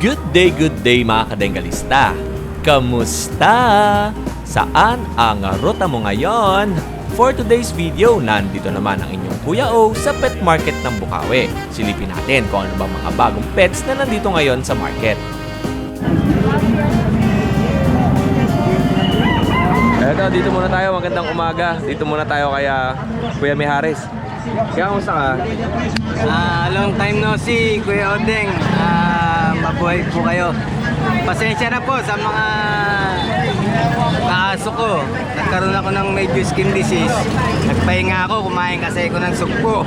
Good day mga kadenggalista! Kamusta? Saan ang ruta mo ngayon? For today's video, nandito naman ang inyong Kuya O sa pet market ng Bukawi. Silipin natin kung ano ba mga bagong pets na nandito ngayon sa market. Eto, dito muna tayo. Magandang umaga. Dito muna tayo kaya Kuya Mijares. Kaya kamusta ka? Long time no see, Kuya Odeng. Mabuhay po kayo. Pasensya na po sa mga kaaso ko. Nagkaroon ako ng medyo skin disease. Nagpahinga ako, kumain kasi ako ng sugpo.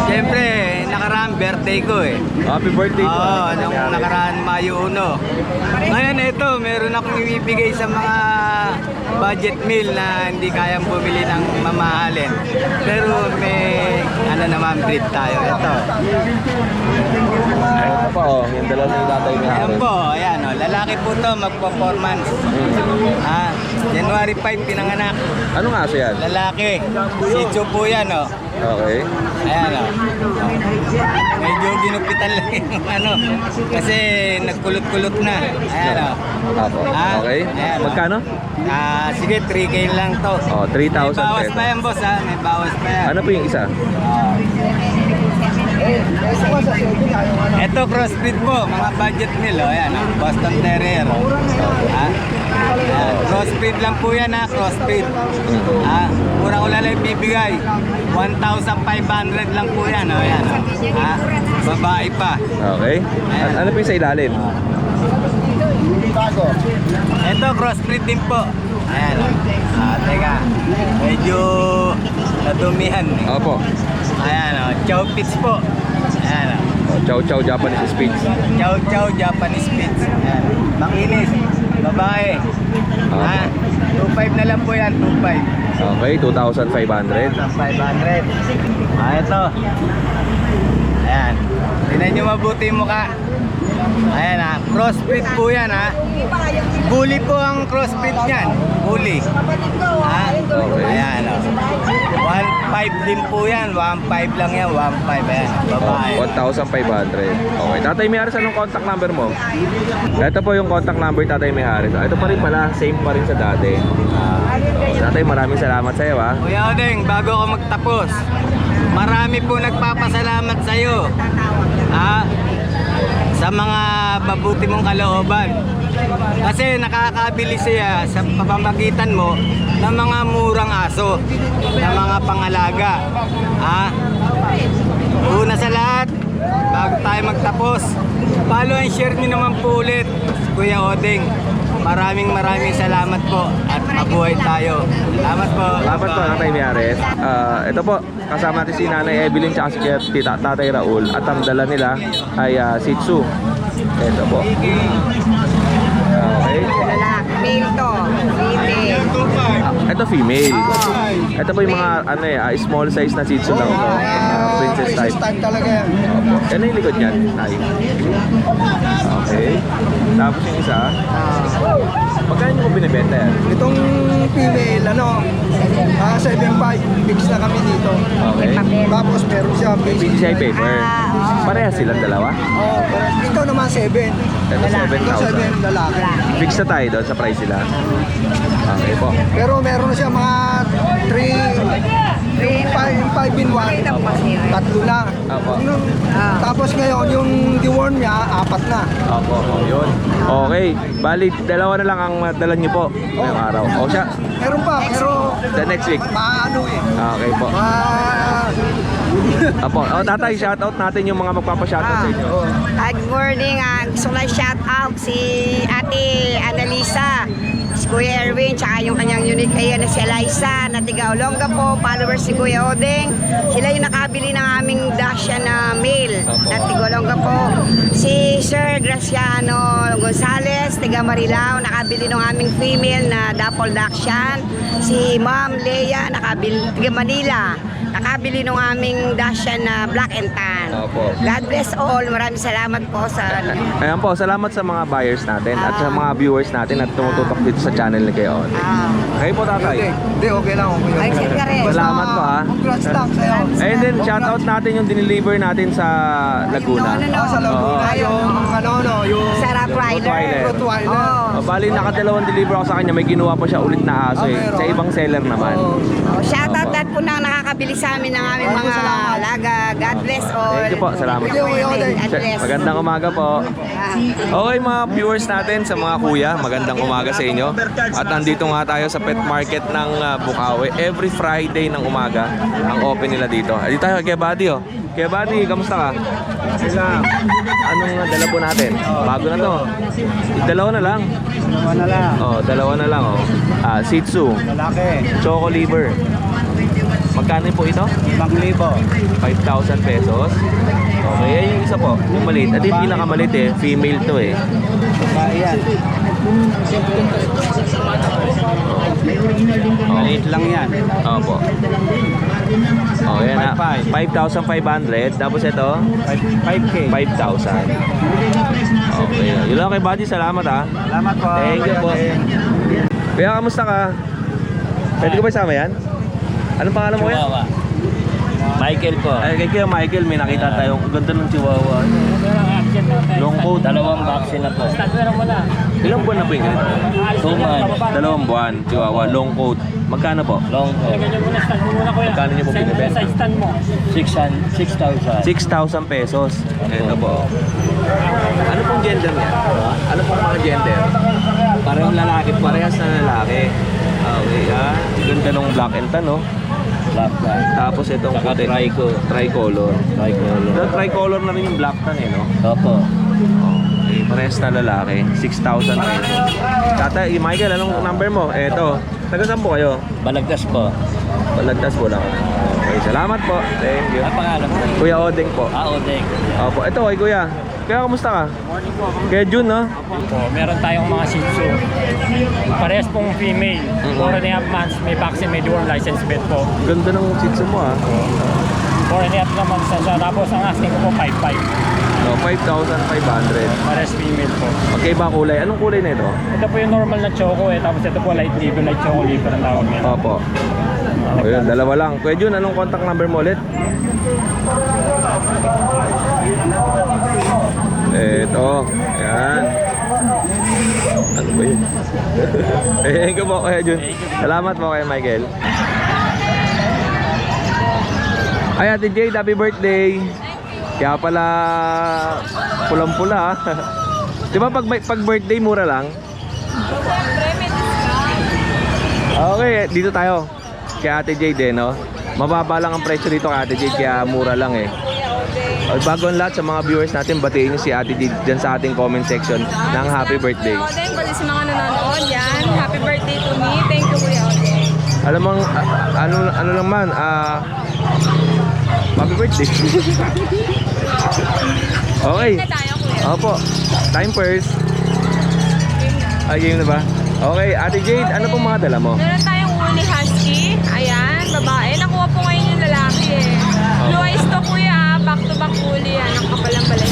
Siyempre, nakaraan birthday ko eh. Happy birthday ko. Oo, nung nakaraan Mayo 1. Ngayon ito, meron akong ibibigay sa mga budget meal na hindi kayang bumili ng mamahalin. Pero may ano naman breed tayo. Ito. Ito pa oh, yung dalawa na yung tatay ni Ayan Hares. po, ayan o. Lalaki po to, mag-performance. January 5 pinanganak. Anong aso yan? Lalaki. Shih Tzu po yan o. Okay. Ayan o. Medyo ginupitan lang yung ano. Kasi nagkulot-kulot na. Ayan o. Apo. Okay. Ayan, Magkano? Sige, 3K lang to. Oh, 3,000 May bawas pesos. pa yan, boss ha. May bawas pa yan. Ano po yung isa? Ito crossbreed po, mga budget meal oh. Ayan, oh. Boston Terrier. Oh. Ayan. Crossbreed lang po yan ha, crossbreed. Mura ko lang bibigay. 1,500 lang po yan. Oh. Ayan, oh. Babae pa. Okay. Ano po yung sa ilalim? Ito crossbreed din po. Ayan oh. Teka, medyo nadumihan eh. Opo. Ayan oh, Chow Pits po. Ayan oh. Oh, Chow Chow Japanese Spitz. Chow Chow Japanese Spitz. Ayan. Makinis. Babae. 2.5 na lang po yan. 2.5. Okay, 2,500. 500. Ito. Ayan. Tingnan nyo mabuti yung mukha. Ayan ha. Crossbreed po yan ha. Bully po ang crossbreed niyan. Bully. Ayan o. 1.5 din po yan. 1.5 lang yan. 1.5 ayan. Babae. 1,500. Okay. Tatay Mijares, anong contact number mo? Ito po yung contact number Tatay Mijares. Ito pa rin pala. Same pa rin sa dati. Tatay, maraming salamat sa iyo ha. Kuya Odeng, bago ako magtapos, marami po nagpapasalamat sa iyo. Sa mga mabuti mong kalooban. Kasi nakakabili siya sa pamamagitan mo ng mga murang aso, ng mga pangalaga. Una sa lahat, bago tayo magtapos, follow and share niyo naman po ulit, Kuya Odeng. Maraming salamat po at mabuhay tayo. Salamat po. Salamat po, Tatay Mijares. Ito po, kasama natin si Nanay Evelyn at si Tatay Raul. At ang dala nila ay Shih Tzu. Ito po. Okay. Male to. Female. Ito female. Ito po yung mga small size na Shih Tzu lang po. Princess type. talaga yan. Yan yung likod niyan. Okay. Tapos yung isa. Magkano nyo po binibenta yan? Itong female, 7.5, fix na kami dito. Okay. Tapos meron siya May PCI paper. Parehas silang dalawa. Oh, ito naman 7. Ito Ito 7 7,000. lalaki. Fix na tayo doon sa price sila. Okay po. Pero meron na siya mga 5 in 1. Tatlo na. Apo. Tapos ngayon, yung deworm niya, 4 na. Opo, yun. Okay. Bali, dalawa na lang ang dala niyo po ngayong araw. O siya, Meron pa, pero the next week. maano eh. Okay po. Apo, tatay, shoutout natin yung mga magpapa-shoutout sa inyo. Good morning. Gusto ko lang shout out si Ate Annalisa, si Kuya Erwin, tsaka yung kanyang unique ayan na si Eliza na tiga Olongapo, followers si Kuya Odeng. Sila yung nakabili ng aming Dacia na male na tiga Olongapo. Si Sir Graciano Gonzales, tiga Marilao, nakabili ng aming female na Dapple Dachshund. Si Ma'am Leia, nakabili tiga Manila. nakabili ng aming Dacian na black and tan. Opo. God bless all. Maraming salamat po sa Ayan po, salamat sa mga buyers natin at sa mga viewers natin at tumututok dito sa channel ni Kuya Od. Kayo po, tatay. Hindi, okay lang. Okay Ay, sige ka rin. Salamat po, ha. Congrats lang sa'yo. And then, shoutout natin yung dineliver natin sa Laguna. Sa Laguna, yung Sarap Rider. Rottweiler. Rottweiler. Oh. Bali, nakadalawang deliver ako sa kanya. May ginawa pa siya ulit na aso eh. meron. Sa ibang seller naman. Oo. Oh, shoutout lahat po na nakakabili sa amin ng aming mga alaga. God bless all. Thank you po, salamat. Thank you po, God bless. Magandang umaga po. Okay mga viewers natin sa mga kuya, magandang umaga sa inyo. At nandito nga tayo sa pet market ng Bukawi. Every Friday ng umaga ang open nila dito. Dito tayo kay Buddy oh. Kaya Buddy, kamusta ka? Anong dala po natin? Bago na to. Dalawa na lang. Dalawa na lang. Oh, dalawa na lang oh. Shih Tzu, Lalaki. Choco Liver. Magkano po ito? 5,000. 5,000 pesos. Okay, yan yung isa po. Yung maliit. At yung pinakamaliit eh. Female to eh. Babae yan. Maliit lang yan. Opo. Oh, yan na. 5,500. Tapos ito, 5K. 5,000. Okay. Yun lang kay Buddy. Salamat ha. Salamat po. Thank you po. Kuya, kamusta ka? Pwede ko ba isama yan? Anong pangalan mo kuya? Michael po. Ay, kay Kuya Michael, may nakita tayo. Ang ganda ng chihuahua. Long coat. Dalawang vaccine na po. Ilang buwan na po yung ganito? 2 months. 2 buwan. Chihuahua, long coat. Magkano po? Long haul. Magkano niyo po binibenta? 6,000. 6,000 pesos. Ito po. Ano pong gender niya? Ano pong mga gender? Parang lalaki po. Parehas na lalaki. Okay, ganda ng black and tan, no? Black tan. Tapos itong Saka puti. Tricolor. Tricolor. Pero tricolor na rin yung black tan, eh, no? Opo. Okay, parehas na lalaki. 6,000 pesos. Tatay, Michael, anong number mo? Eto. Taga saan po kayo? Balagtas po. Balagtas po lang. Okay, salamat po. Thank you. Ang pangalan po? Kuya Odeng po. Odeng. Opo, ito kay Kuya. Kuya, kamusta ka? Morning po. Kaya June, no? Po, meron tayong mga Shih Tzu. Parehas pong female. 4.5 months, may vaccine, may dual license vet po. Ganda ng Shih Tzu mo, 4.5 naman siya. Tapos ang asking ko po 5.5. No, 5,500. Parehas female po. Magkaiba kulay. Anong kulay na ito? Ito po yung normal na choco eh. Tapos ito po light liver, light choco liver ang tawag nila. Opo. Ayun, dalawa lang. Kuya Jun, anong contact number mo ulit? Ito. Ayan. Ano ba yun? Thank you po, Kuya Jun. Salamat po kay Michael. Ay, Ate Jade, happy birthday. Kaya pala pulang-pula. Di ba pag birthday mura lang? Okay, dito tayo. Kay Ate Jade, no? Mababa lang ang presyo dito kay Ate Jade, kaya mura lang eh. Bago ang lahat sa mga viewers natin, batiin nyo si Ate Jade dyan sa ating comment section ng happy birthday. Kuya Odeng, pati sa mga nanonood yan. Happy birthday to me. Thank you, Kuya Odeng. Alam mo, ano lang man, happy birthday. Okay. Na tayo, Kuya. Opo. Time first. Ay, game na ba? Okay, Ate Jade, ano pong mga dala mo? Meron tayong woolly husky. Ayan, babae. Nakuha po ngayon yung lalaki eh. Blue eyes to, Kuya. Back to back woolly yan. Ang kapalang balay.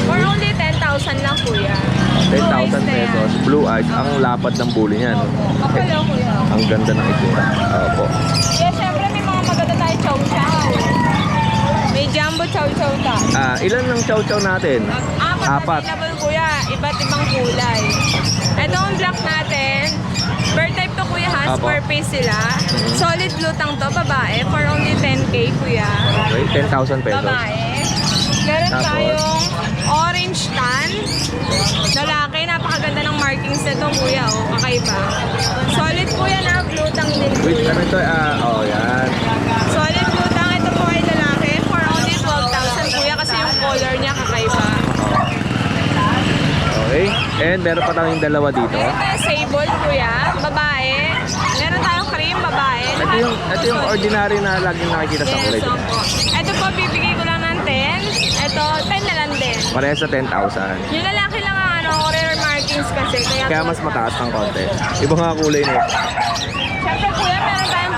For only 10,000 lang, Kuya. Blue eyes 10,000 na yan. pesos. Blue eyes. Ang lapad ng bully niyan. Kapal oh, Kuya. Ang ganda ng itsura. Opo. Yeah, syempre may mga maganda tayo chow-chow. May jumbo chow-chow ta. Ilan ng chow-chow natin? Apat available, Kuya. Iba't ibang kulay. Ito ang black natin. Bird type to, Kuya, ha? Apo. Square face sila. Solid lutang to, babae. For only 10K, Kuya. Okay, 10,000 pesos. Babae. Meron Tapos? tayong orange tan. Lalaki, napakaganda ng markings nito, Kuya. Oh, kakaiba. Solid, Kuya, na lutang din. Wait, ano ito? Yan. Solid lutang. Ito po ay lalaki. For only 12,000, Kuya, kasi yung color niya kakaiba. Okay. And meron pa tayong dalawa dito. Meron tayong sable, Kuya. Babae. Meron tayong cream, babae. Ito yung ordinary na laging nakikita sa kulay. Yes, opo. Ito po, bibigay ko lang ng 10. Ito, 10 na lang din. Parehas sa 10,000. Yung lalaki lang ang rare markings kasi. Kaya mas mataas ng konti. Iba nga kulay nito. Siyempre, Kuya, meron tayong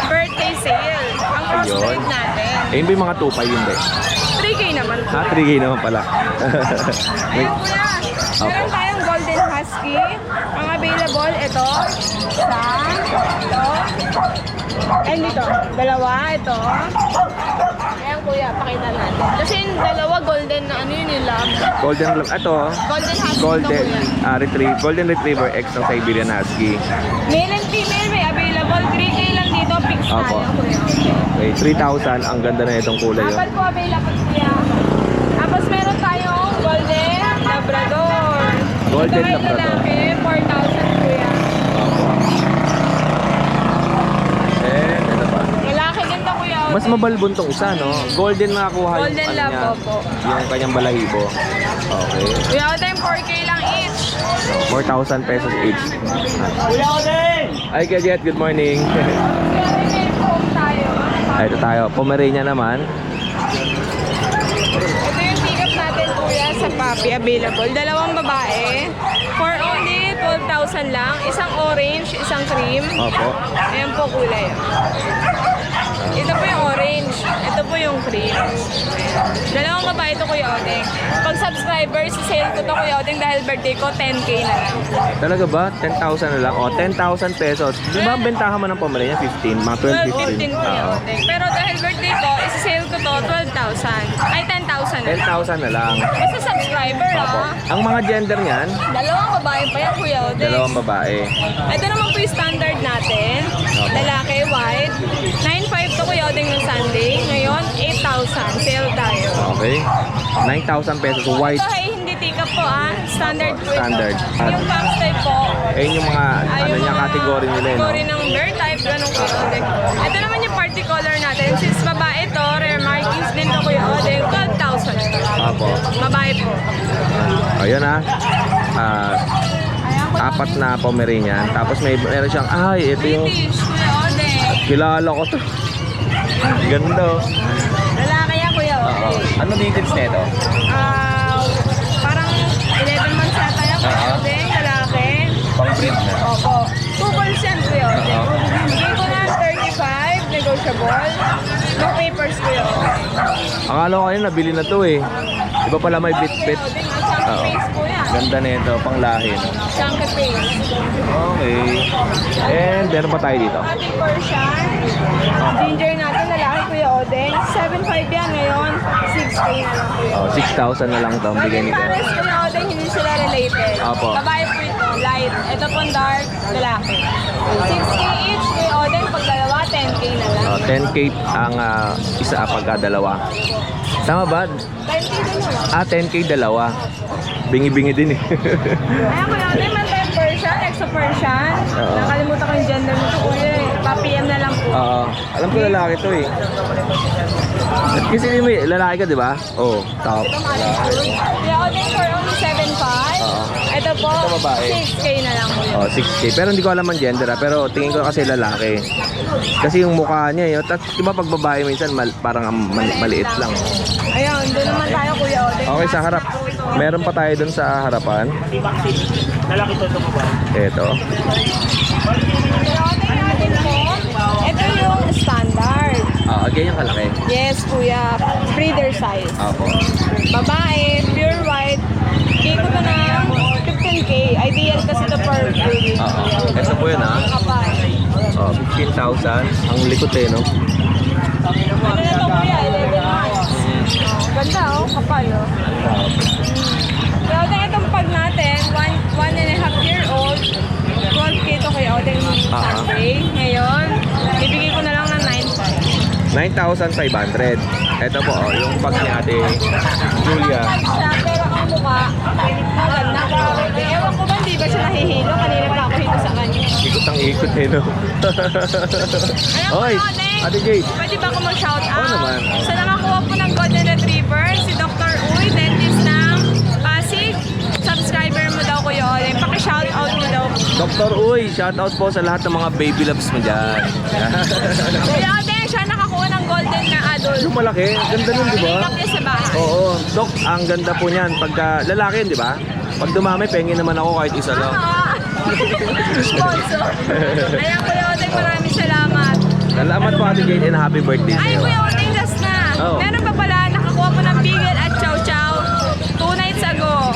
birthday sale. Ang Yun. natin. Eh, yun ba yung mga 2.5 yun ba? 3K naman po. 3K naman pala. Ayan kuya, meron tayong golden husky. Ang available, ito, isa, ito, and dito, dalawa, ito. Ayan kuya, pakita natin. Kasi yung dalawa golden na ano yun yung lab. Golden, ito, Golden husky Golden, ito kuya. Golden Retriever X ng Siberian Husky. Male and female may available. 3K lang dito, fix Opo. tayo kuya. Okay, 3,000. Ang ganda na itong kulay. Oh. Apat po available kuya. Tapos meron tayong golden labrador. Golden Ito ay Labrador. lalaki, 4,000 kuya. And ano pa? Lalaki ganda kuya. Mas mabalbon tong isa, no? Golden nakakuha yung Golden ano lab niya, po. yung kanyang balahibo. Okay. Kuya, ito yung 4K lang each. 4,000 pesos each. Ay, Kajet, good morning. Kuya, may home tayo. Ay, ito tayo. Pomeranian naman. Ito yung pick-up natin kuya sa puppy available. Dalawang babae. For only 12,000 lang. Isang orange, isang cream. Opo. Ayan po kulay. Ito po yung orange. Ito po yung cream. Dalawang babae ito Kuya Odeng. Pag subscribers, sale ko to Kuya Odeng dahil birthday ko, 10K na lang. Talaga ba? 10,000 na lang? O, 10,000 pesos. Di ba ang bentahan mo ng Pomeranian? 15? Mga 12, 15 12, 15? Kuya Oo. Odeng. Pero dahil birthday ko, isi-sale ko to, 12,000. Ay, 10,000 na lang. 10,000 na lang. Basta subscriber Opo. ah. Ang mga gender niyan, Dalawang babae pa yan Kuya Odeng. dalawang babae. Ito naman po yung standard natin. Lalaki, white. 9,500 to Kuya Odeng ng Sunday. Ngayon, 8,000. Sale tayo. Okay. 9,000 pesos. White. Ito ay hindi tika po ah. Standard po ito. Standard. Yung box type po. Ayun yung mga, ay ano yung niya, mga category nila, eh, no? Category ng bear type, ganun Kuya Odeng. Ito naman yung party color natin. Since babae to, rare markings din to Kuya Odeng. 12,000. Opo. Babae po. Ayun ah. Ayan po. Apat na Pomeranian. Tapos meron siyang, ay, ito yung, British, Kuya Odeng. kilala ko to. Ganda oh. Lalaki yan Kuya Odeng. Ano details nito? Parang 11 months yata yan, Kuya Odeng, lalaki. Pang-breed na. Opo. 2 balls yan, Kuya Odeng. Bigay ko na 35, negotiable. No papers, Kuya Odeng. Akala ko kayo nabili na to eh. Iba pala may bit-bit. Kuya Odeng, ang chunky Oo. face po yan. Ganda nito, pang lahi. No? Chunky face. Okay. And meron pa tayo dito. Ating Persian. Ginger natin, lalaki, Kuya Odeng. 7.5 yan ngayon. 6K na lang, Kuya Oh, 6,000 na lang to ang bigay Maging nito. pares, Kuya Odeng, hindi sila related. Opo. Babae po ito, light. Ito po dark, lalaki. 6K each, Kuya Odeng. Pag dalawa, 10K na lang. Oh, 10K ang isa pagka dalawa. Tama ba? 10K din naman. 10K dalawa. Bingi-bingi din eh. Ayan, Kuya Odeng, man tayo Persian, exo Persian. Oo. Nakalimutan ko yung gender nito, Kuya. Pa-PM na lang po. Oo. Alam ko lalaki to eh. Kasi may lalaki ka, di ba? Oo. Top. Ito maling Kuya Odeng for only 7.5. Oo. Ito po, Ito babae. 6K na lang, Kuya. Oh, 6K. Pero hindi ko alam ang gender pero tingin ko kasi lalaki. Kasi yung mukha niya, yun. Tapos di ba pag babae minsan parang maliit lang. Ayun, doon naman tayo, Kuya Odeng. Okay, sa harap. Meron pa tayo dun sa harapan. Ito. Kuya Odeng natin po, ito yung standard. Ganyan kalaki. Yes, Kuya. Breeder size. Opo. Babae, pure white. Bigay ko to ng 15K. Ideal kasi ito per breed. Ito po yun Kapal. 15,000. Ang likot eh, no? Ano na to, Kuya? 11 months. Ganda, oh. Kapal, oh. Kaya Odeng, itong pag natin, 1.5-year-old, 12K to Kuya Odeng Sunday. Ngayon, ibigay ko na lang ng 9.5. 9,500. Ito po, yung pag ni Ate Julia. Siya, pero ang mukha, maganda. Ewan ko ba, hindi ba siya nahihilo? Kanina pa ako hito sa kanya. Ikot ang ikot eh, no? Alam ko, Oy, Odeng, Ate Jade. pwede ba ako mag-shoutout? Oo naman. Sa nakakuha po ng Golden Retriever, si Dr. Uy, dentist ng Pasig. Subscriber mo daw, Kuya Odeng. Paki-shoutout mo daw. Dr. Uy, shoutout po sa lahat ng mga baby loves mo dyan. Kuya Odeng, siya nakakuha ng Golden na adult. Yung malaki, ganda nun, di ba? Pick up niya sa bahay. Oo, Dok, ang ganda po niyan. Pagka lalaki yun, di ba? Pag dumami, pengen naman ako kahit isa lang. Sponsor. Ayan, Kuya Odeng, maraming salamat. Salamat po Ate Jade and happy birthday Ay, sa'yo. Kuya Oding, last na. Oh. Meron pa pala, nakakuha po ng Bigel at Chow Chow 2 nights ago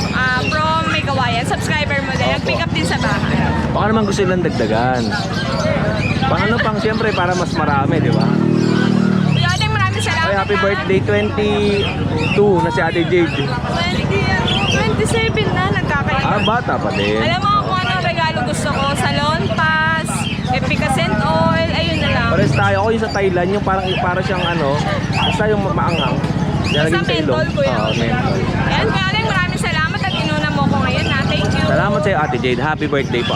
from May Kawayan. Subscriber mo din. Nag-pick up din sa bahay. Baka naman gusto nilang dagdagan. Pang ano pang siyempre para mas marami, di ba? Kuya Oding, maraming salamat. Ay, happy ha. birthday 22 na si Ate Jade. 27 na, nagkakaiba. Ah, bata pa din. Alam mo kung anong regalo gusto ko? Salon Pass, Efficacent Oil, ayun na lang. Pares tayo ako yung sa Thailand, yung para siyang ano, basta yung maanghang. Yan Sa laging sa ilong. mentol, Kuya Oo, Oding. mentol. Ayan, Kuya Oding, maraming salamat at inuna mo ko ngayon na. Thank you. Salamat sa'yo Ate Jade, happy birthday po.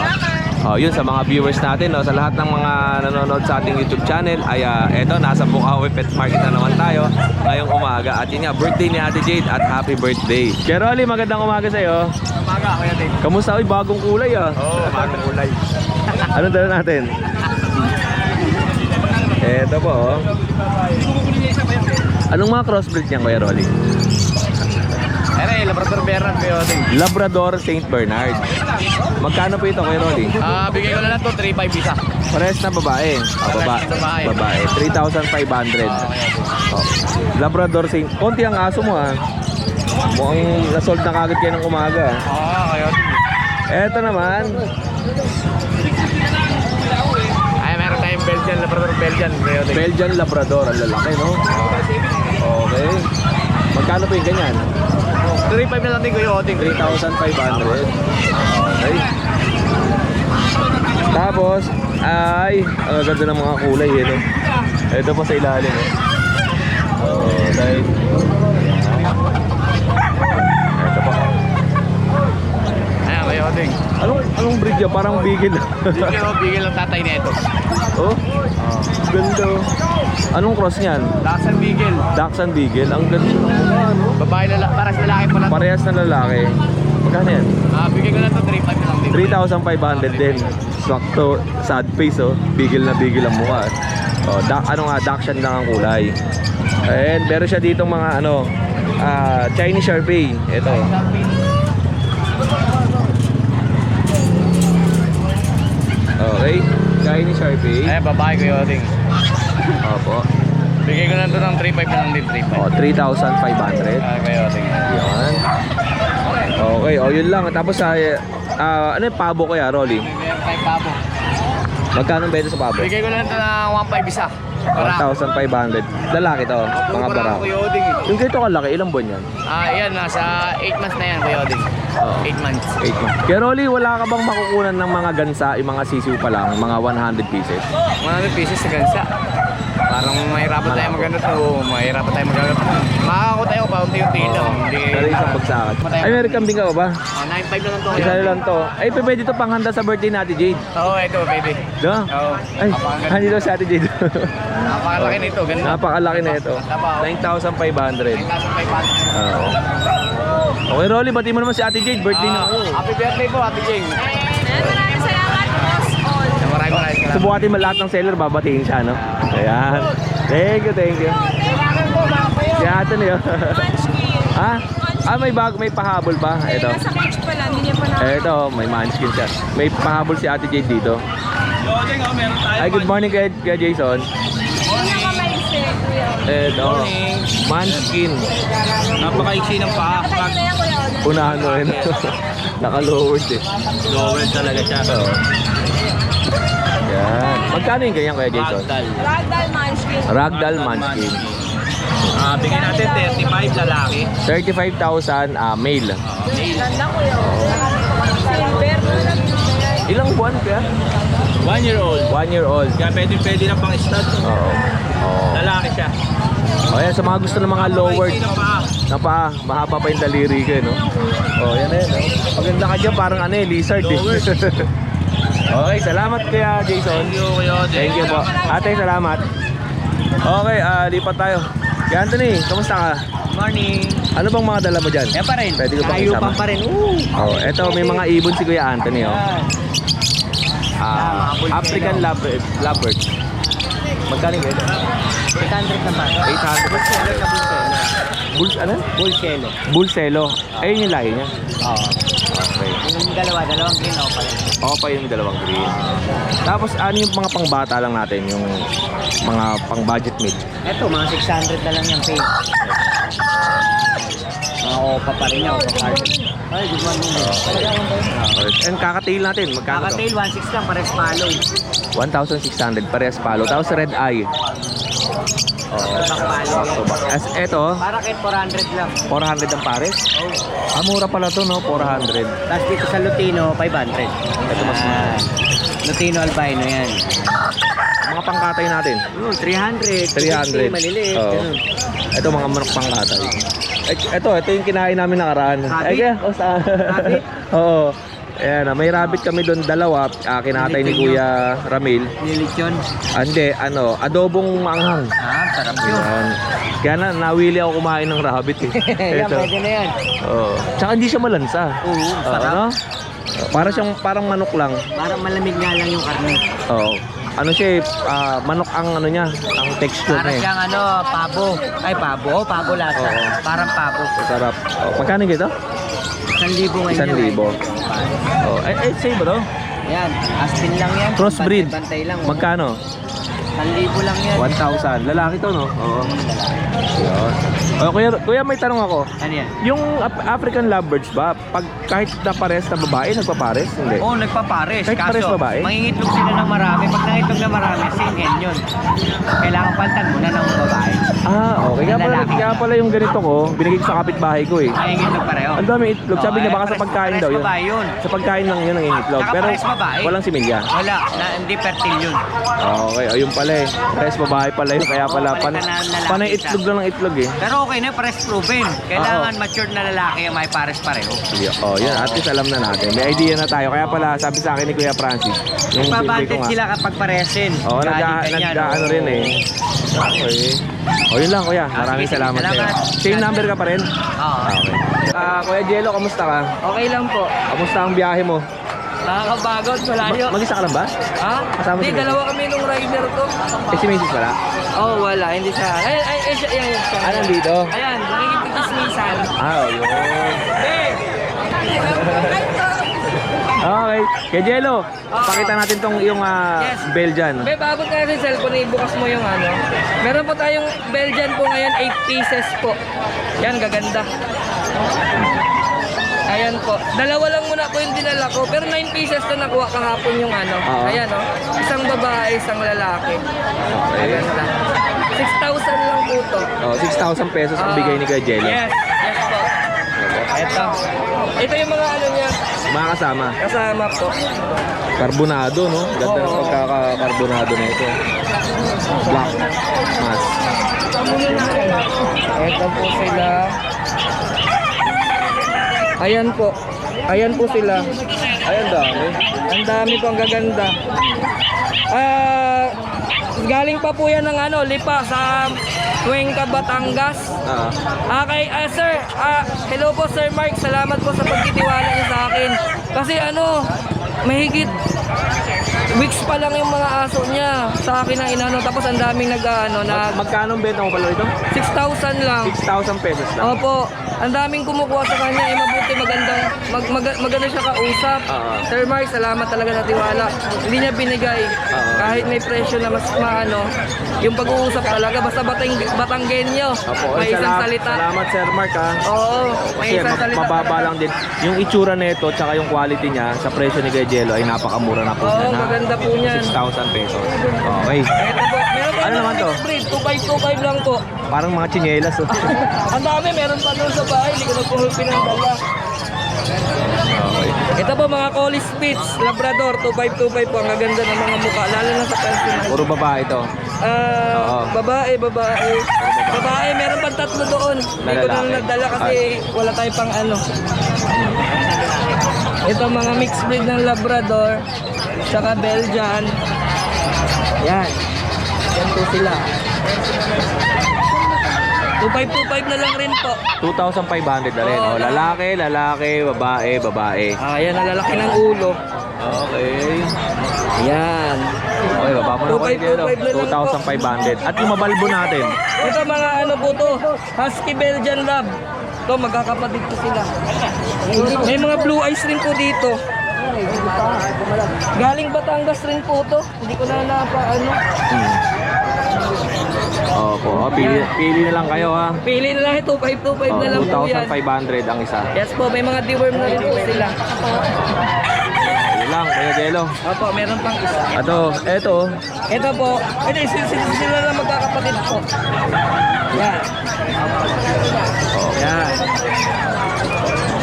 Oh, yun sa mga viewers natin, no, sa lahat ng mga nanonood sa ating YouTube channel ay eto, nasa Bukawi Pet Market na naman tayo ngayong umaga. At yun nga, birthday ni Ate Jade at happy birthday. Kuya Rolly, magandang umaga sa'yo. Umaga, Kuya Ding. Kamusta? Uy, bagong kulay ah. Oo, bagong kulay. Ano dala natin? Eto po oh. Anong mga crossbreed niyan, Kuya Rolly? Ere, Labrador Bernard, Kuya Ding. Labrador St. Bernard. Magkano po ito, Kuya Rolly? Bigay ko na lang to 3.5 isa. Parehas na babae. Babae. Babae. 3,500. Oh. Labrador St. Konti ang aso mo ah. Mukhang nasold na kagad kayo ng umaga. Oo, Kuya Ding. Eto naman. Ay, meron tayong Belgian, Labrador Belgian, Kuya Ding. Belgian Labrador. Ang lalaki, no? Okay. Magkano po yung ganyan? 3.5 na lang din, Kuya Ding. 3,500. Okay. Tapos, ay, ang ganda ng mga kulay eh, no? Ito pa sa ilalim, eh. Okay. Ito pa. Ayan, Kuya Ding. Anong breed yan? Parang bigil. Bigil ang tatay nito. Oh, ganda. Anong cross niyan? Laksan Bigil. Dachshund Beagle. Ang ganda. Ano? Babae para sa lalaki po na. Parehas na lalaki. Magkano yan? Bigay ko na to 3.5 na lang din. 3,500 din. Sakto, sad face oh. Bigil na bigil ang mukha. Oh, Dachshund lang ang kulay. And meron siya ditong mga ano, Chinese Sharpei. Ito. Okay, Chinese Sharpei. Ayan, babae, Kuya Ding. Opo. Bigay ko na to ng 3.5 na lang din, 3.5. Oh, 3,500. Kuya Ding. Yan. Okay, oh yun lang. Tapos ano yung pabo kaya, Rolly? Meron tayong pabo. Magkano benta sa pabo? Bigay ko na to ng 1.5 isa. Para. 1,500. Lalaki to, mga bara. Kuya Ding. Yung ganito kalaki, ilang buwan yan? Yan, nasa 8 months na yan, Kuya Ding. Oo. 8 months. 8 months. Kaya Rolly, wala ka bang makukunan ng mga gansa, yung mga sisiw pa lang, mga 100 pieces? 100 pieces sa gansa. Parang mahirapan tayo maganda to. Mahirapan tayo maganda to. Makakakuha tayo pa unti-unti lang. Hindi. Pero isang bagsakan. Ay, meron kambing ka ba ba? 9.5 na lang to. Isa na lang to. Ay, pwede to panghanda sa birthday ni Ate Jade. Oo, ito, baby. No? Oo. Ay, hindi si Ate Jade. Napakalaki nito. Ganun. Napakalaki na ito. 9,500. Oo. Okay, Rolly, bati mo naman si Ate Jade. Birthday na. Happy birthday po, Ate Jing. Ayan, maraming salamat, boss all. Maraming salamat. Subukan natin lahat ng seller, babatiin siya, no? Ayan. Thank you, thank you. Si Ate na yun. Munchkin. Ha? May pahabol pa. Ito. Nasa cage pa lang, hindi niya pa na. Ito, may munchkin siya. May pahabol si Ate Jade dito. Ay, good morning kay Jason. Yung nakamaisi, kuya. Ito, munchkin. Napaka-iksi ng paa. Nakatayo na yan, kuya. Unahan mo rin. Naka-lowered eh. Lower talaga siya. Oo. Yan. Magkano yung ganyan kaya Jason? Ragdoll Munchkin. Ragdoll munchkin. Bigyan natin 35 lalaki. 35,000 male. Ganda, kuya. Silver. Ilang buwan kaya? 1 year old. 1 year old. Kaya pwede na pang stud. Oo. Oo. Lalaki siya. O yan, sa mga gusto ng mga lowered Ng paa. na paa, mahaba pa yung daliri ko, no? O, yan na yan. Oh. Maganda ka dyan, parang ano eh, lizard eh. Okay, salamat kaya Jason. Thank you, Kuya Ding. Thank you po. Ate, salamat. Okay, lipat tayo. Kaya Anthony, kamusta ka? Morning. Ano bang mga dala mo dyan? Yan pa rin. Pwede ko bang Ayupan isama? pa rin. Oh, eto, may mga ibon si Kuya Anthony, oh. African Lovebird. Magkano ba ito? 800 naman. 800. Bulls, ano? Bull Cielo. Bull Celo. Ayun yung lahi niya. Oo. Okay. Yung dalawang green o pala. Opa yung dalawang green. Tapos ano yung mga pangbata lang natin, yung mga pang-budget mid? Ito, mga 600 na lang yung pay. Mga opa pa rin yan, opa card. Ay, good morning. And kakatail natin, magkano to? Kakatail, 1.6 lang, pares follow. 1,600 parehas palo. Tapos red eye. Back follow. As eto, Para kahit 400 lang. 400 ang pares. Ah, mura pala to, no? 400. Tapos dito sa Lutino, 500. Ito mas Lutino albino yan. mga pangkatay natin. 300. 300. Maliliit. Oo. ganun. Ito mga manok pangkatay. Ito yung kinain namin nakaraan. Rabbit? Ay, kaya, sa... Rabbit? Oo. Ayan, may rabbit kami doon dalawa. Kinatay ni Kuya Ramil. Nilitsyon. Hindi, adobong maanghang. Sarap yun. Ayan. Kaya nawili ako kumain ng rabbit eh. Yan, Ito. pwede na yan. Oo. Tsaka hindi siya malansa. Oo, sarap. Ano? Parang manok lang. Parang malamig nga lang yung karne. Oo. Ano siya manok ang ano niya, ang texture Parang niya. siyang pabo. Ay, pabo. Oh, pabo lasa. Oo. Parang pabo. Sarap. Oh, magkano gito? 1,000 ngayon. 1,000. Oh, save bro. Yan, aspin lang yan. Crossbreed. Bantay lang. Magkano? 1,000 lang yan. 1,000. Lalaki to, no? Oo. Yun. Oh, kuya, may tanong ako. Ano yan? Yung African lovebirds ba, pag kahit na pares na babae, nagpapares? Hindi. Oo, nagpapares. Kahit pares babae? mangingitlog sila ng marami. Pag nangitlog na marami, same hen yun. Kailangan paltan muna ng babae. Ah, okay. Lalaki. Kaya pala yung ganito ko, binigay ko sa kapitbahay ko eh. Mangingitlog pareho. Ang dami itlog. Sabi niya baka sa pagkain daw yun. Pares babae yun. Sa pagkain lang yun ang itlog. Saka Pero pares babae. walang similya. Wala, hindi fertile yun. Okay, ayun pala eh. Pares babae pala yun. Kaya pala, Oo, palitan na lalaki panay siya. itlog lang ng itlog eh. Pero okay na, pares proven. Kailangan matured na lalaki ang may pares pareho. Oh, yan. At least alam na natin. May idea na tayo. Kaya pala, sabi sa akin ni Kuya Francis, yung bibili ko Nagpabanted nga. sila kapag paresin. Oo, Galing ganyan, nag-ano rin eh. Okay. O, yun lang Kuya. Maraming sige, salamat sa'yo. salamat. Same number ka pa rin? Oo. Okay. Kuya Jello, kamusta ka? Okay lang po. Kamusta ang biyahe mo? Nakakapagod, malayo. Mag-isa ka lang ba? Ha? Kasama Hindi, si Mrs. dalawa kami nung rider ko. Eh, si Mrs. wala? Oh, wala. Hindi siya. Ay, siya. Yan, siya. Ah, nandito? Ayan, nakikipismisan. Ah, oh, yun. Okay. Kaya Jello, pakita natin tong yung Yes. Belgian. Be, babot ka natin cellphone, ibukas mo yung ano. Meron po tayong Belgian po ngayon, 8 pieces po. Yan, gaganda. Ayan po. Dalawa lang muna po yung dinala ko, pero 9 pieces to nakuha kahapon yung ano. Oo. Ayan o. Isang babae, isang lalaki. Okay. Gaganda. 6,000 lang po to. Oh, 6,000 pesos ang bigay ni Kuya Jello. Yes po. Ito yung mga ano niya, Mga kasama. kasama po. Carbonado, no? Ganda ng Oo. pagkaka-carbonado na ito. Black mass. Ito po sila. Ayan po. Ayan po sila. Ayan dami. Ang dami po, ang gaganda. Galing pa po yan ng ano, Lipa sa Cuenca, Batangas. Okay, sir, hello po Sir Mark, salamat po sa pagtitiwala niyo sa akin. Kasi ano, mahigit weeks pa lang yung mga aso niya sa akin ang inano, tapos ang daming Magkano ang benta mo pala ito? 6,000 lang. 6,000 pesos lang. Opo, ang daming kumukuha sa kanya, mabuti, magandang, maganda siya kausap. Sir Mark, salamat talaga sa tiwala. Hindi niya binigay, kahit may presyo na mas maano, yung pag-uusap talaga, basta Batanggenyo, Opo, may isang salita. Salamat Sir Mark ha. Oo, may Kasi isang salita. mababa lang din. Yung itsura nito tsaka yung quality niya sa presyo ni Kuya Jello ay napakamura na po Oo, niya na. maganda po niyan. 6,000 pesos. Okay. Ito po, meron pa Ano naman to? Breed, 2,525 lang po. Parang mga tsinelas. Oh. Ang dami, meron pa doon sa bahay, hindi ko na po pinandala. Okay. Ito po mga Collie Spitz, Labrador, 2,525 po. Ang gaganda ng mga mukha, lalo na sa personal. Puro babae ito. Oo. Babae. Babae, meron pang 3 doon. Hindi ko na Lalaki. nadala kasi wala tayo pang ano. Ito mga mixed breed ng Labrador, saka Belgian. Yan. Yan po sila. 2,525 na lang rin po. 2,500 na rin. Oh, lalaki, babae. Yan ang lalaki ng ulo. Okay. Yan. Okay, baba mo na ko 2,525 na lang po. 2,500. At yung mabalbo natin. Ito mga ano po to, Husky Belgian Lab. Ito, magkakapatid po sila. May mga blue eyes rin po dito. Galing Batangas rin po to. Hindi ko na ano. Opo, pili na lang kayo ha. Pili na lang, 2525 na lang po yan. 2,500 ang isa. Yes po, may mga deworm na rin po sila. Ayun lang, Kuya Jello. Opo, meron pang isa. Eto. Ito po, sila lang magkakapatid po. Yan. Yan.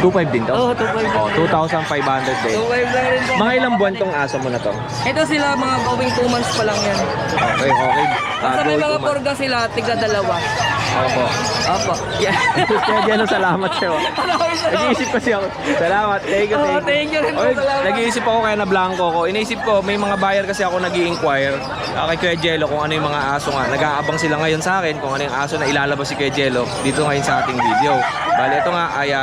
2,500 din to? Oo, 2,500. Oh, 2,500 din. 2,500 lang rin po. Mga ilang buwan tong aso mo na to? Ito sila, mga going 2 months pa lang yan. Okay. Basta may Go mga to porga sila, tiga 2. Opo. Opo. Yan. Kuya Jello, salamat sa'yo. Nag-iisip kasi ako. Salamat. Thank you. Oo, thank you rin po. Oy, Salamat. nag-iisip ako kaya na-blanco ko. Iniisip ko, may mga buyer kasi ako nag-i-inquire kay Kuya Jello kung ano yung mga aso nga. Nag-aabang sila ngayon sa akin kung ano yung aso na ilalabas si Kuya Jello dito ngayon sa ating video. Bale, ito nga ay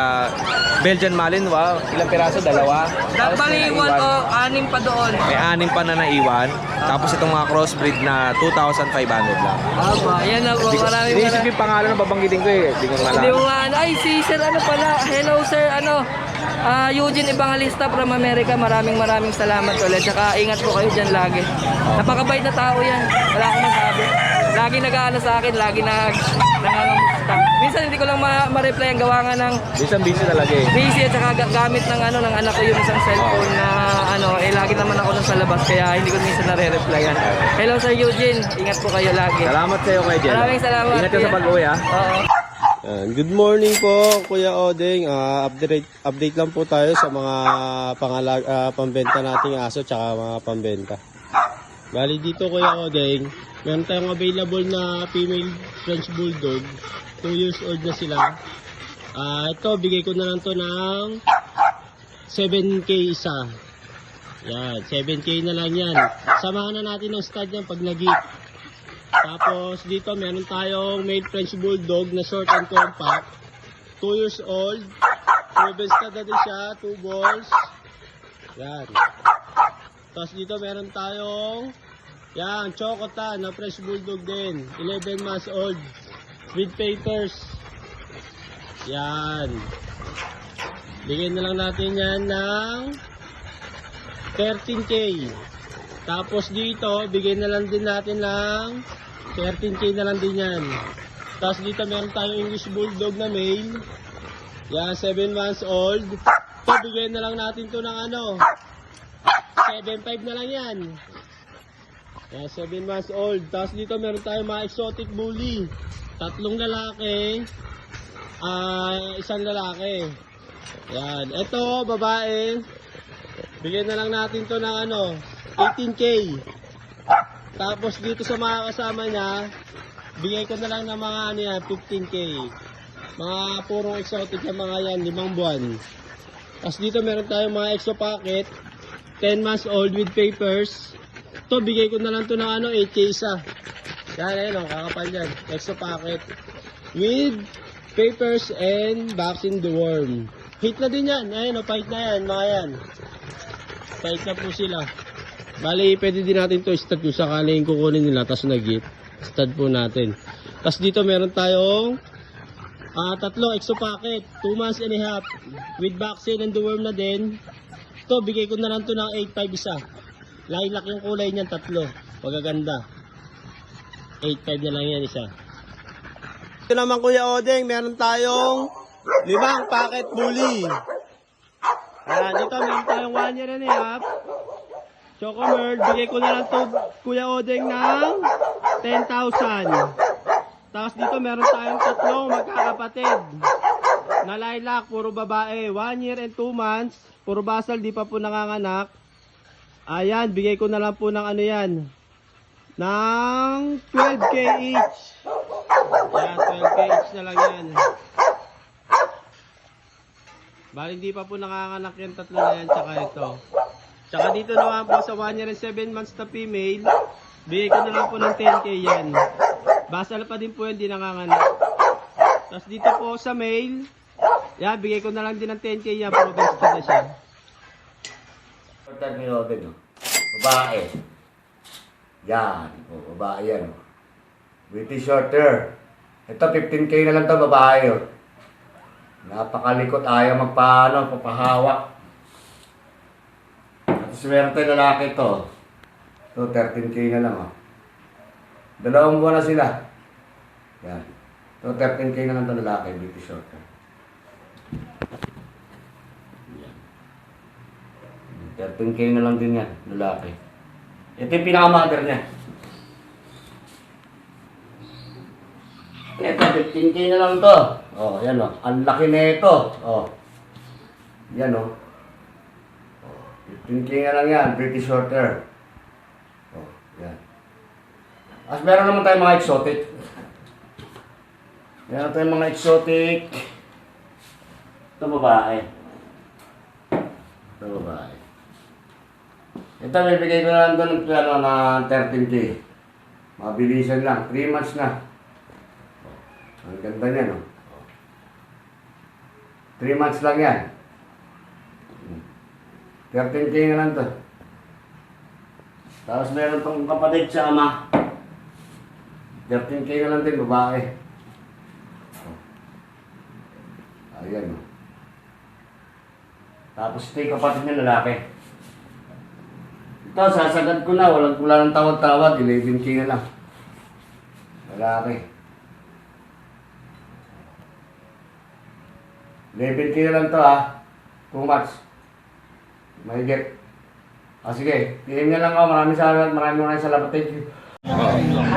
Belgian Malinois. Ilang piraso? 2? Tapos may Baliwan naiwan. o 6 pa doon. May 6 pa na naiwan. Tapos itong mga crossbreed na 2,500 lang. Aba, yan na po. Maraming Iniisip yung pangalan na babanggitin ko eh. Hindi ko Hindi mo malala. nga, ay si sir ano pala, hello sir, Eugene Evangelista from America, maraming salamat ulit, tsaka ingat po kayo dyan lagi. Napakabait na tao yan, wala akong masabi. Lagi nag-aano sa akin, lagi nangangamusta. Minsan hindi ko lang ma-reply ang gawa nga ng Minsan busy talaga eh. busy at saka gamit ng ng anak ko yung isang cellphone na lagi naman ako nung sa labas kaya hindi ko minsan nare-replyan. Hello sir Eugene, ingat po kayo lagi. Salamat sa'yo Kuya Jello. Maraming salamat. Ingat ka sa pag-uwi ha. Oo. Good morning po, Kuya Odeng. Update lang po tayo sa mga pambenta nating aso tsaka mga pambenta. Bali dito, Kuya Odeng, meron tayong available na female French Bulldog. 2 years old na sila. Ito, bigay ko na lang to ng 7K isa. Yan, 7K na lang yan. Samahan na natin ng stud yan pag nag-hit. Tapos dito meron tayong male French Bulldog na short and compact. 2 years old. Proven stud na din siya. 2 balls. Yan. Tapos dito meron tayong Chocotan na French Bulldog din. 11 months old. With papers. Yan. Bigyan na lang natin yan ng 13K. Tapos dito, bigyan na lang din natin ng 13K na lang din yan. Tapos dito meron tayong English Bulldog na male. Yan, 7 months old. Ito, bigyan na lang natin to ng 7.5 na lang yan. Yan, 7 months old. Tapos dito meron tayong mga exotic bully. 3 lalaki. 1 lalaki. Yan. Ito, babae. Bigyan na lang natin to ng 18K. Tapos dito sa mga kasama niya, bigay ko na lang ng mga 15K. Mga purong exotic na mga yan, 5 buwan. Tapos dito meron tayong mga exo packet, 10 months old with papers. Ito, bigay ko na lang to ng 8K isa. Yan, kakapal yan. Exo packet. With papers and vaccine deworm. Hit na din yan. Ayun, pahit na yan, mga yan. Pahit na po sila. Bali, pwede din natin to stud kung sakaling kukunin nila, tapos nag-hit. Stud po natin. Tapos dito meron tayong 3 exo packet, 2 months and a half, with vaccine and deworm na din. Ito, bigay ko na lang to ng 8.5 isa. Lilac yung kulay niyan, 3. Pagaganda. 8.5 na lang yan isa. Ito naman Kuya Odeng, meron tayong 5 packet bully. Dito meron tayong 1 year and a half. Choco Merl, bigay ko na lang to Kuya Odeng ng 10,000. Tapos dito meron tayong 3 magkakapatid na lilac, puro babae, 1 year and 2 months, puro basal, di pa po nanganganak. Ayan, bigay ko na lang po ng ng 12K each. Ayan, 12K each na lang yan. Bali, hindi pa po nanganganak yung 3 na yan, tsaka ito. Tsaka dito naman po sa 1 year and 7 months na female, bigay ko na lang po ng 10K yan. Basal pa din po yan, di nanganganak. Tapos dito po sa male, yan, bigay ko na lang din ng 10K yan, pero best na siya. Babae. Yan. Babae yan. British Shorter. Ito, 15K na lang to babae. Napakalikot, ayaw papahawak. Tapos meron tayo lalaki to. Ito, 13K na lang, oh. 2 buwan na sila. Yan. Ito, 13K na lang ito lalaki, British Shorter. Yan. 13K na lang din yan, lalaki. Ito yung pinaka-mother niya. Ito, 15K na lang to. Oh, yan oh. Ang laki na ito. Oh. Yan oh. 15K na lang yan, British Shorter. Oh, yan. As meron naman tayong mga exotic. Meron tayong mga exotic. Ito babae. Ito babae. Ito, bibigay ko na lang doon ng 13K. Mabilisan lang, 3 months na. Ang ganda niya, no? 3 months lang yan. 13K na lang to. Tapos meron pang kapatid sa ama. 13K na lang din, babae. Ayan, no? Tapos ito yung kapatid niya lalaki. Ito, sasagad ko na. Wala ng tawad-tawad. 11K na lang. Lalaki. 11K na lang to, ha. 2 months. Mahigit. Sige. PM nyo lang ako. Maraming salamat. Thank you.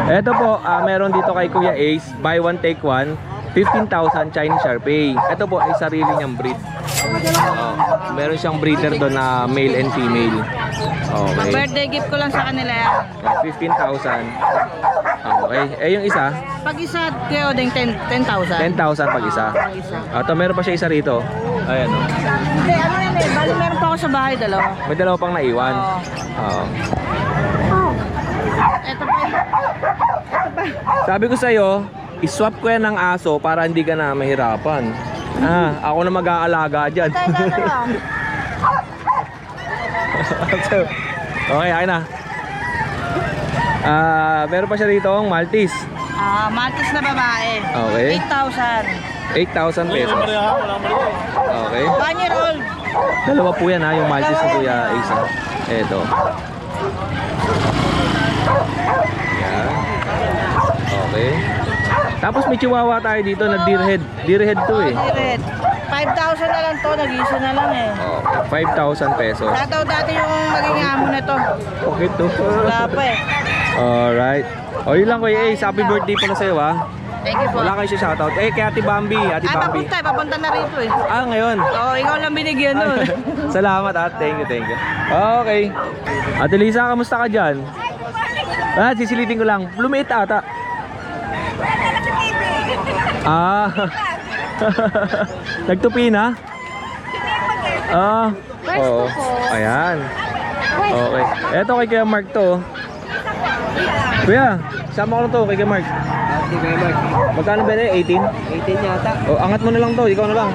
Ito po, meron dito kay Kuya Ace, buy one take one, 15,000 Chinese Sharpei. Ito po ay sarili niyang breed. Meron siyang breeder doon na male and female. Okay. Birthday gift ko lang sa kanila yan. 15,000. Okay. Eh yung isa? Pag isa, kayo ding 10,000. 10,000 pag isa. Ito, meron pa siya isa rito. Ayan. Oh. Hindi, ano yan eh. Bali meron pa ako sa bahay, dalawa. May dalawa pang naiwan. Oo. Ito pa. Sabi ko sa'yo, iswap ko yan ng aso para hindi ka na mahirapan. Ako na mag-aalaga dyan. Okay, akin na. Meron pa siya rito ang Maltese. Maltese na babae. Okay. 8,000. 8,000 pesos. Okay. 1 year old. Dalawa po yan, yung Maltese na Kuya Ace. Ito. Yan. Okay. Tapos may chihuahua tayo dito na deerhead. Deerhead to eh. Direct. 5,000 na lang to. Nag-isa na lang eh. Okay. 5,000 pesos. Tataw dati yung maging amo na to. Okay to. Wala pa eh. Alright. O yun lang Kuya Ace. Happy birthday po na sa'yo ha. Thank you po. Wala kayo siya shoutout. Eh kay Ate Bambi. Ate Bambi. Papunta na rito eh. Ngayon. Ikaw lang binigyan nun. Salamat at thank you. Okay. Ate Lisa, kamusta ka dyan? Sisilitin ko lang. Lumiit ata. Nagtupi na? Oo. Ayan. Okay. Eto kay Kuya Mark to. Kuya, sama ko na to kay Kuya Mark. Magkano ba na 18? 18 yata. Angat mo na lang to, ikaw na lang.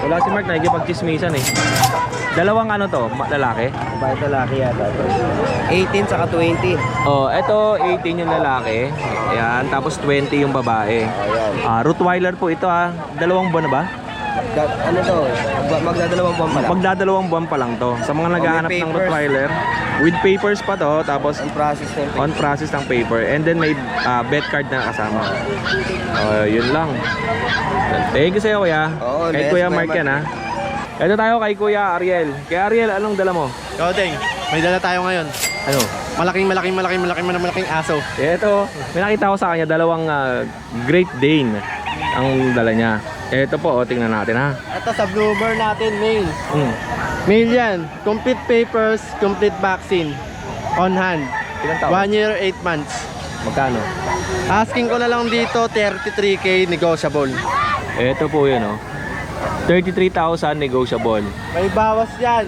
Wala si Mark, nakikipag-chismisan eh. Dalawang ano to, lalaki? Babae lalaki yata. 18 saka 20. Eto 18 yung lalaki. Ayan, tapos 20 yung babae. Rottweiler po ito ha. 2 buwan na ba? Ano to? Magdadalawang buwan pa lang. Magdadalawang buwan pa lang to. Sa mga naghahanap ng Rottweiler, with papers pa to, tapos on process ng paper. And then may vet card na kasama. Yun lang. Thank you sa'yo Kuya. Kay Kuya Mark yan ha. Ito tayo kay Kuya Ariel. Kay Ariel, anong dala mo? Kaudeng, may dala tayo ngayon. Ano? Malaking aso. Ito, may nakita ko sa kanya, dalawang Great Dane ang dala niya. Ito po, tingnan natin ha. Ito sa bloomer natin, male. Male yan. Complete papers, complete vaccine. On hand. Ilang taon? 1 year, 8 months. Magkano? Asking ko na lang dito, 33K negotiable. Ito po yun 33,000 negotiable. May bawas yan.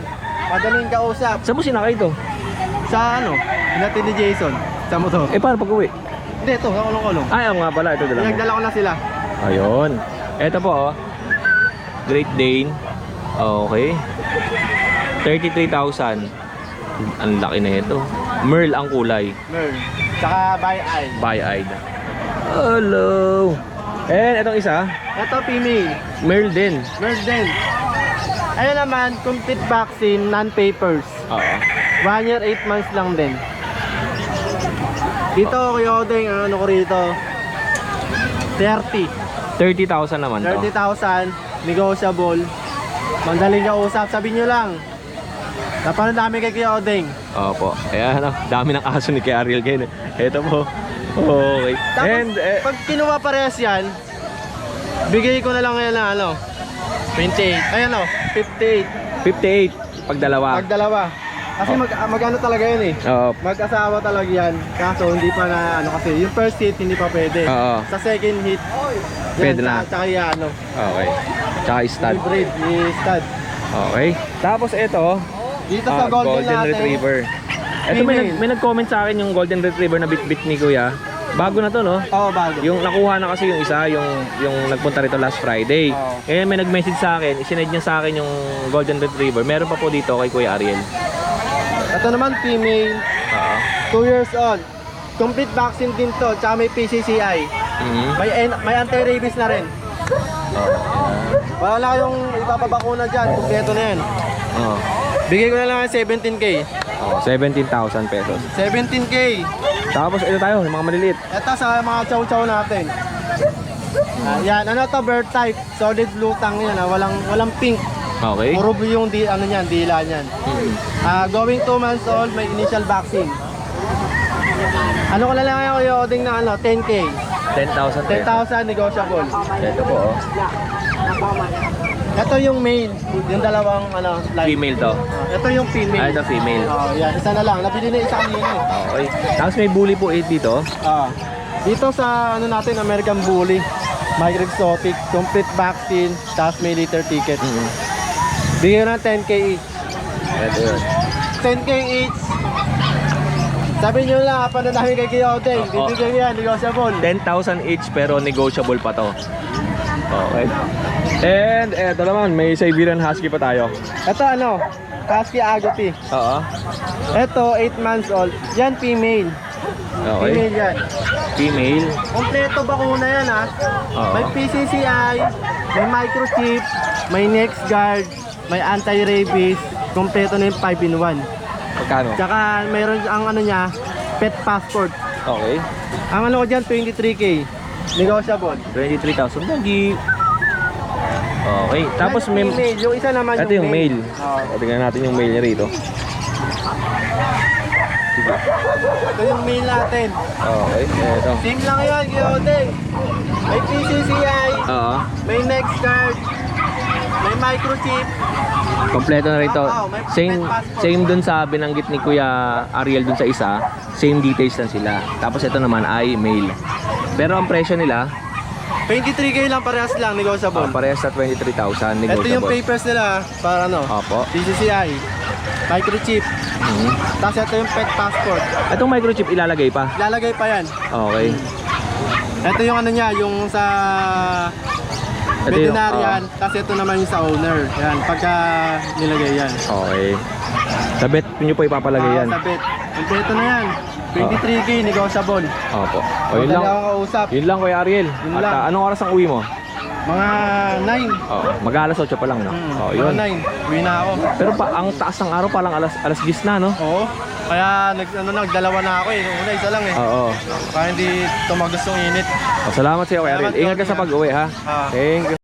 Madaling kausap. Saan mo sinakay ito? Sa hinatid ni Jason. Sa motor. Paano pag-uwi? Hindi, ito, kakulong-kulong. Oo nga pala, ito dala mo. Pinagdala ko na sila. Ayun. Ito po Great Dane. Okay. 33,000. Ang laki na ito. Merle ang kulay. Merl. Tsaka by eye. Bi-eyed. Hello. And itong isa, Ito female. Merl din. Merl din. Ayun naman, complete vaccine, non-papers. Oo. 1 year, 8 months lang din. Dito, Kuya Odeng, ano ko rito? 30. 30,000 naman to. 30,000, negotiable. Mandaling kausap, sabi nyo lang. Napanood namin kay Kuya Odeng. Opo. Ayan, dami ng aso ni kay Ariel ngayon. Ito po. Okay. Tapos, And, pag kinuha parehas yan, bigay ko na lang ngayon na ano, 28. Ayan o, 58. 58 pag dalawa. Pag dalawa. Kasi mag-ano talaga yun eh. Oo. Mag-asawa talaga yan. Kaso hindi pa na ano kasi, yung first hit hindi pa pwede. Oo. Sa second hit, Pwede na. Tsaka yung ano, Okay. Tsaka stud. breed, stud. Okay. Tapos ito, Dito sa golden, natin, Retriever. Ito may nag-comment sa akin yung Golden Retriever na bit-bit ni Kuya. Bago na to, no? Oo, bago. Yung nakuha na kasi yung isa, yung nagpunta rito last Friday. Oo. Ngayon may nag-message sa akin, isinend niya sa akin yung Golden Retriever. Meron pa po dito kay Kuya Ariel. Ito naman female, Oo. 2 years old. Complete vaccine din to, tsaka may PCCI. Mhm. May anti-rabies na rin. Wala yung ipapabakuna dyan, kumpleto na yan. Oo. Bigay ko na lang ng 17K. Oh, 17,000 pesos. 17K. Tapos ito tayo, yung mga maliliit. Ito sa mga chow-chow natin. Yan, ano to, bird type. Solid blue tang yan, walang pink. Okay. Puro blue yung ano niyan, dila niyan. Going 2 months old, may initial vaccine. Ano ko na lang yung Odeng na ano, 10K. 10,000 pesos. 10,000 negotiable. Ito po, oh. Ito yung male, yung dalawang ano, live. Female to. Ito yung female. Ah, ito female. Yan, isa na lang. Nabili na isa kanina. Okay. Tapos may bully po 8 dito. Dito sa ano natin, American Bully, Micro Exotic, complete vaccine, tapos may liter ticket. Bigyan na 10K each. Ito yun. 10K each. Sabi nyo lang, pananami kay Kuya Odeng. Bibigyan yan, negotiable. 10,000 each pero negotiable pa to. Okay. And eto naman, may Siberian Husky pa tayo. Ito ano, Husky Agouti. Oo. Ito, 8 months old. Yan, female. Okay. Female yan. Female. Kompleto bakuna yan ha. Oo. May PCCI, may microchip, may next guard, may anti-rabies. Kompleto na yung 5-in-1. Magkano? Tsaka mayroon ang ano niya, pet passport. Okay. Ang ano ko dyan, 23K. Negotiable. 23,000 lagi. Okay. Tapos may... Female. Yung isa naman Ito yung male. Oo. Tingnan natin yung male niya rito. Ito yung male natin. Okay. Ito. Same lang yun, Odeng. May PCCI, Oo. may next guard, may microchip. Kompleto na rito. Oo, may Same dun sa binanggit ni Kuya Ariel dun sa isa. Same details lang sila. Tapos ito naman ay male. Pero ang presyo nila, 23K lang, parehas lang, negotiable. parehas sa 23,000 Ito yung negotiable. papers nila para ano, Opo. PCCI, microchip, tapos ito yung pet passport. Itong microchip ilalagay pa. Lalagay pa yan. Okay. Ito yung ano niya, yung sa Ito yung- veterinarian, tapos ito naman yung sa owner. Yan, pagka nilagay yan. Okay. Sa bet nyo po ipapalagay yan. Sa vet. Ito na yan. 23K, negotiable. Opo. O yun lang. Madali ako kausap. Yun lang Kuya Ariel. Yun At lang. anong oras ang uwi mo? Mga 9. Mag-alas 8 pa lang, no? Mga Yun. 9. Uwi na ako. Pero pa ang taas ng araw pa lang alas 10 na, no? Oo. Kaya nagdalawa na ako eh. Nung una, isa lang eh. Oo. Kaya hindi tumagos yung init. Salamat sa iyo, Kuya Ariel. Salamat, Ingat ka sa Tony, pag-uwi, ha? Ah. Thank you.